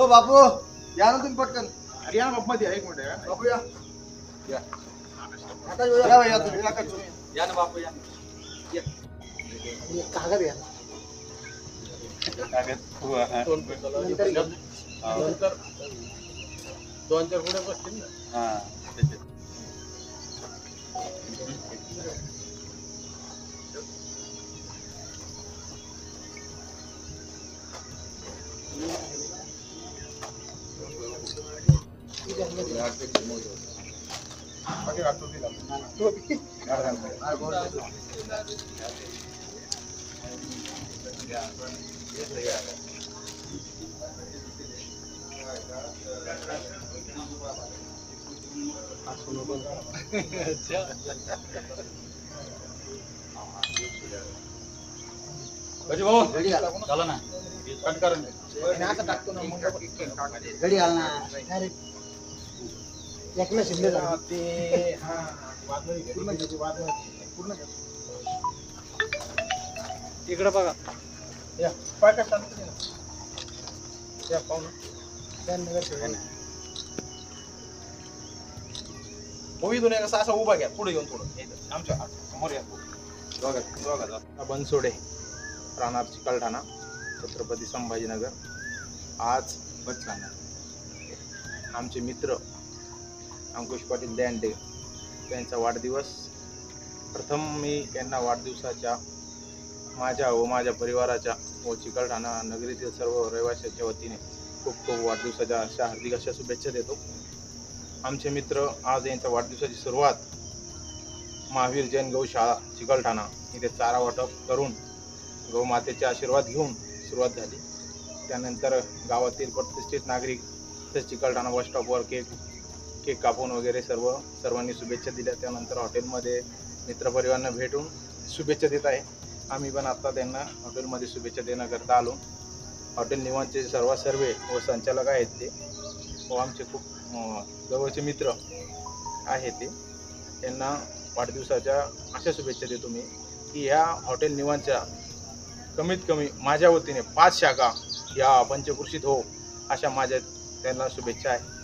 हो बापू या ना तुम्ही पटकन. अरे या बाप मध्ये एक मिनिट बापू या. या आता या भैया तुम्ही नका तुम्ही. या ना बापू या कागद घ्या. कागद नंतर 2-4 पुढे बसतील ना. हा चला ना कट कर टाकतो ना घडी घाल ना. एकनाथ शिंदे ते पूर्ण इकडे बघा या पाय का शांत ना या पाहू ना. मूवी दोन एक असा उभा घ्या पुढे येऊन थोडं आमच्या समोर या बघा बनसोडे राहणार चिकलठाणा छत्रपती संभाजीनगर. आज बचकाना आमचे मित्र अंकुश पाटील दँडे त्यांचा वाढदिवस. प्रथम मी यांना वाढदिवसाच्या माझ्या व माझ्या परिवाराच्या व चिकलठाणा नगरीतील सर्व रहिवाशांच्या वतीने खूप खूप वाढदिवसाच्या अशा हार्दिक अशा शुभेच्छा देतो. आमचे मित्र आज यांच्या वाढदिवसाची सुरुवात महावीर जैन गौशाळा चिकलठाणा इथे चारा वाटप करून गौमातेचे आशीर्वाद घेऊन सुरुवात झाली. त्यानंतर गावातील प्रतिष्ठित नागरिक तसेच चिकलठाणा बस स्टॉपवर केक कापून वगैरे सर्वांनी शुभेच्छा दिल्या. त्यानंतर हॉटेलमध्ये मित्रपरिवारांना भेटून शुभेच्छा देत आहे. आम्ही पण आता त्यांना हॉटेलमध्ये शुभेच्छा देण्याकरता आलो. हॉटेल निवांतचे सर्व व संचालक आहेत ते व आमचे खूप जवळचे मित्र आहेत ते. त्यांना वाढदिवसाच्या अशा शुभेच्छा देतो मी की ह्या हॉटेल निवांतच्या कमीत कमी माझ्या वतीने 5 शाखा या पंचकृषीत हो अशा माझ्या त्यांना शुभेच्छा आहे.